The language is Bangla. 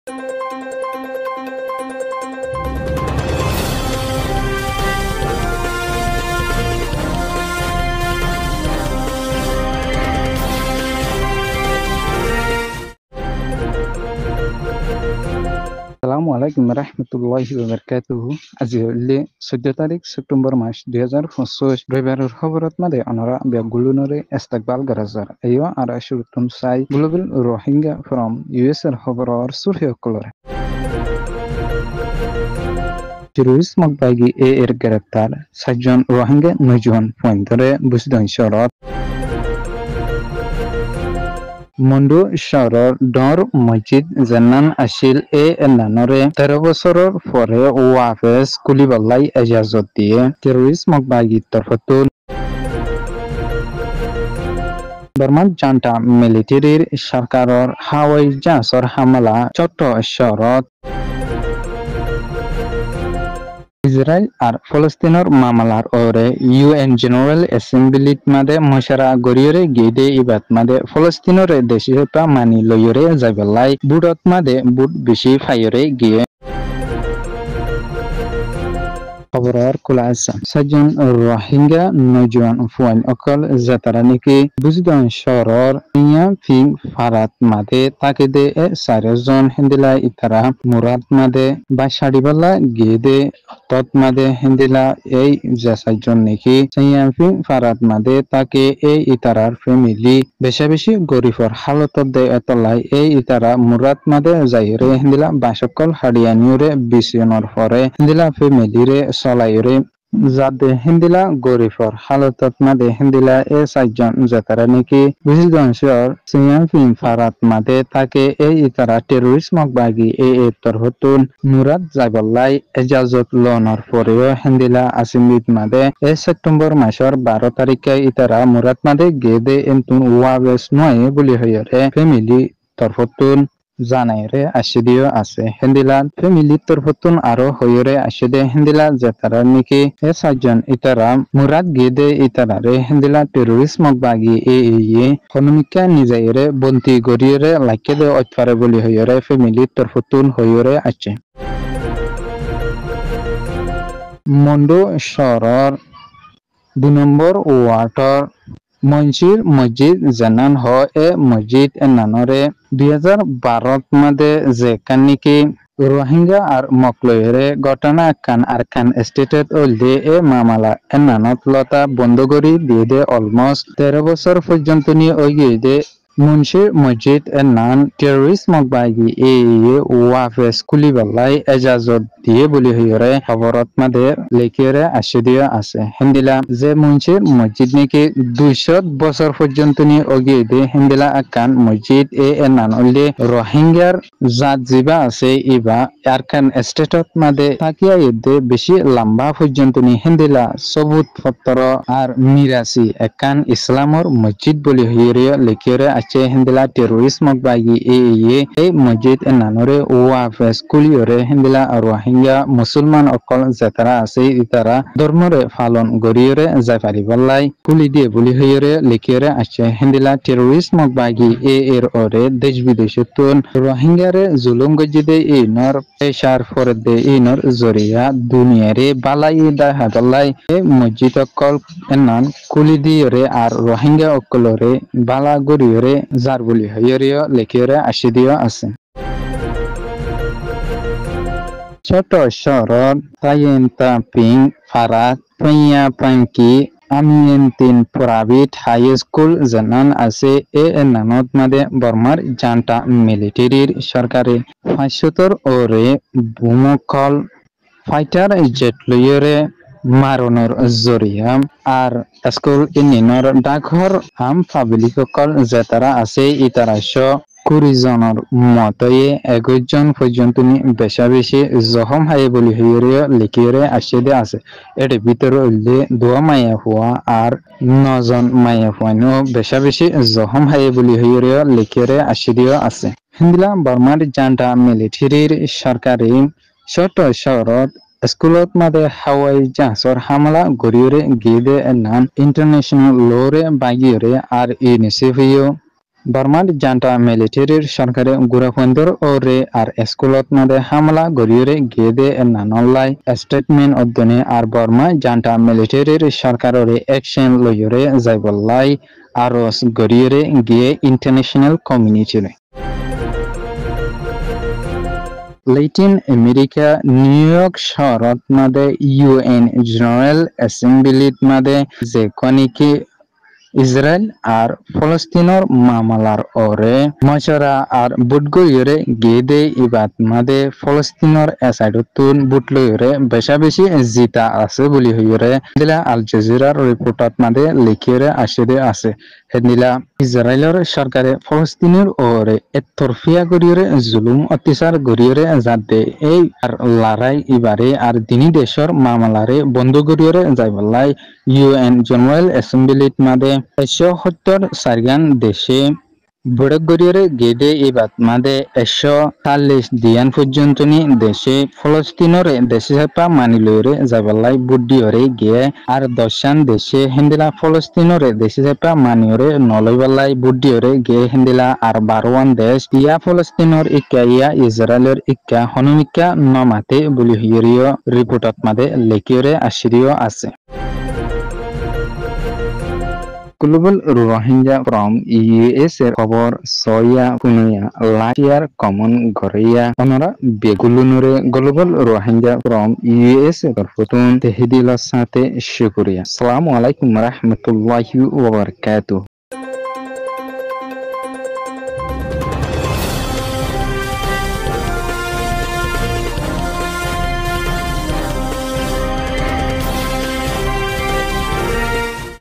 আসসালামু আলাইকুম রাহমাতুল্লাহি ওয়া বারাকাতুহু। আজি হলে 14 তারিখ সেপ্টেম্বর মাস 2025 রবিবারের খবরত মাদে অনরা বেগুলুনরে ইস্তেকবাল গরাজার আইও আর আশুরতুন সাই গ্লোবাল রোহিঙ্গা ফ্রম ইউএস এর খবরর সুরহে কলরে টেররিস্ট মকবাগি এর গ্রেপ্তার 7 জন রোহিঙ্গা নজওয়ান পয়েন্টরে বুসদন শরত মন্ডু শহরের ডর মসজিদ জান্নান আসিল নানরে 13 বছরের পরে ওয়াফেস কুলিবাল্লাই এজাজত দিয়ে টেররিস্ট মকবাগির তরফতুন বর্মান জান্টা মিলিটারির সরকারের হাওয়াই জাহাজের হামলা ছোট্ট শহরত ইসরায়েল আর ফলস্তিনের মামলার ওরে ইউএন জেনারেল অ্যাসেম্বলিত মাদে মশারা গরিয়রে গেদে ইবাত মাদে ফলস্তিনের দেশি হতা মানি লইয়রে যাইবেলাই বুটত মাদে বুট বেশি ফাইয়রে গিয়ে খবরের খোলা আছে 7 জন রোহিঙ্গা নজওয়ান ফুয়ান অকল যাতারা নাকি বুজদন শহরের ইয়া ফিং ফারাত মাদে তাকে দে 4 জন হিন্দিলা ইতারা মুরাদ মাদে বা সাড়িবালা গেদে তত মাদে হিন্দিলা এই যে 7 জন নাকি ইয়া ফিং ফারাত মাদে তাকে এই ইতারার ফ্যামিলি বেশি গরিবর হালত দে এতলাই এই ইতারা মুরাদ মাদে যাইরে হিন্দিলা বাসকল হাডিয়ানিরে বিসিয়নর পরে হিন্দিলা ফ্যামিলিরে চলাইরে যাতে হিন্দিলা গরিবর হালতত মাদে হিন্দিলা 4 জন যাতারা নাকি বুঝিদংশর সিয়াম ফিং ফারাত মাদে তাকে এই ইতারা টেররিস্ট মকবাগি এর তরফতুন মুরাদ যাইবল্লাই এজাজত লনর পরেও হিন্দিলা আসিমিত মাদে সেপ্টেম্বর মাসের 12 তারিখে ইতারা মুরাদ মাদে গেদে এন্তুন ওয়াবেস নয় বলি হইরে ফ্যামিলি তরফতুন জানাইরে আসিদিও আছে হিন্দিলা ফ্যামিলি তরফতুন আরো হইরে আসিদে হিন্দিলা যাতারা নাকি 7 জন ইতারা মুরাদ গেদে ইতারারে হিন্দিলা টেররিস্ট মকবাগি হনুমিকা নিজাইরে বন্তি গরিয়রে লাইকেদে অতফারে বলি হইরে ফ্যামিলি তরফতুন হইরে আছে মন্ডু শহরের 2 নম্বর ওয়ার্ডর মঞ্জির মসজিদ জানান হ মসজিদ নানরে 2012 মাদে যে কানিকি রোহিঙ্গা আর মকলয়রে ঘটনা কান আর কান স্টেটেট ওলদে মামলা নানত লতা বন্ধ করি দিয়ে দে অলমোস্ট 13 বছর পর্যন্ত নিয়ে ওইদে মুন্সির মসজিদ নান টেররিস্ট মকবাগি ওয়াফেস কুলিবাল্লাই এজাজত দিয়ে বলি হইরে খবরত মাদে লেখিরে আসিদিও আছে হিন্দিলা যে মুন্সির মসজিদ নাকি 200 বছর পর্যন্ত নিয়ে ওগিয়ে হিন্দিলা আকান মসজিদ নান উল্লে রোহিঙ্গার জাত জিবা আছে ইবা আরকান স্টেটত মাদে তাকিয়া ইদে বেশি লম্বা পর্যন্ত নিয়ে হিন্দিলা সবুত পত্র আর মিরাসি একান ইসলামর মসজিদ বলি হইরে লেখিরে হিন্দিলা টেররিস্ট মকবাগি এই মসজিদ নানরে ওয়াফেস কুলিয়রে হিন্দিলা রোহিঙ্গা মুসলমান অকল যাতারা আছে ইতারা ধর্মরে পালন গরিয়রে যাই পারিবল্লাই কুলি দিয়ে বলি হইরে লিখিয়রে আছে হিন্দিলা টেররিস্ট মকবাগি এর ওরে দেশ বিদেশতুন রোহিঙ্গারে জুলুম গজিদে ইনর পেশার ফরদে ইনর জরিয়া দুনিয়ারে বালাই দা হাদলাই মসজিদ অকল নান কুলি দিয়রে আর রোহিঙ্গা অকলরে বালা গরিয়রে যার বলি হইরিও লেখিয়রে আসিদিও আছে ছোট শহরত তাইয়েন্তা পিং ফারাত পাইয়া পাঙ্কি আমিয়েন্তিন প্রাইভেট হাই স্কুল জানান আছে নানত মাদে বর্মার জান্টা মিলিটারির সরকারে 500 ওরে ভূমকল ফাইটার জেট লইরে মারণর জরিয়া আর স্কুল ইনিনর ডাকঘর আম পাবলিক সকল যাতারা আছে ইতারা 20 জনের মতয়ে 21 জন পর্যন্ত বেশি জখম হাই বলি হইরে লিখিরে আসিদে আছে এর ভিতরে উল্লে 2 মাইয়া হওয়া আর 9 জন মাইয়া হওয়ানো বেশি জখম হাই বলি হইরে লিখিরে আসিদিও আছে হিন্দিলা বর্মার জান্টা মিলিটারির সরকারি ছোট শহরত স্কুলত মাদে হাওয়াই জাহাজর হামলা গরিয়রে গিয়ে নান ইন্টারন্যাশনাল লোরে বাগিয়রে আর ইউনিসেফিও Burma janta military sarkare gurafondor ore ar eskolot made hamla goriore gede nanolai statement odone ar Burma janta military sarkarore action loyore zaibolai aros goriore ge international community. Latin America New York শহরত মাদে UN General Assembly মাদে যে কনিকি ইসরায়েল আর ফলস্তিনের মামলার ওরে মশরা আর বুটগইরে গেদে ইবাদ মাদে ফলস্তিনের এসাইডতুন বুটলইরে বেশা বেশি জিতা আছে বলি হইরে দিলা আল জাজিরার রিপোর্টত মাদে লিখিরে আসিরে আছে হেদিলা ইসরায়েলের সরকারে ফলস্তিনের ওরে এতরফিয়া করিরে জুলুম অত্যাচার করিরে যাতে এই আর লড়াই ইবারে আর দিনী দেশের মামলারে বন্ধ করিরে যাইবলাই UN জেনারেল অ্যাসেম্বলিত মাদে 170 সারগান দেশে বড় গরিয়রে গেদে এবাত মাদে 140 দিয়ান পর্যন্ত নি দেশে ফলস্তিনরে দেশে হেপা মানিলরে যাবালাই বুদ্ধিয়রে গিয়ে আর দশান দেশে হিন্দিলা ফলস্তিনরে দেশে হেপা মানিয়রে নলইবালাই বুদ্ধিয়রে গিয়ে হিন্দিলা আর 12 দেশ ইয়া ফলস্তিনর ইক্কা ইয়া ইসরায়েলের ইক্কা হনুমিকা নমাতে বলি হিরিয় রিপোর্টত মাদে লেকিয়রে আশিরিয় আছে। Global Rohingya from US এর খবর সয়া পুনিয়া লাটিয়ার কমন গরিয়া অনরা বেগুলুনুরে গ্লোবাল রোহিঙ্গা from US এর প্রথম তেহিদিলার সাথে শুকরিয়া। আসসালামু আলাইকুম রাহমাতুল্লাহি ওয়া বারাকাতুহু।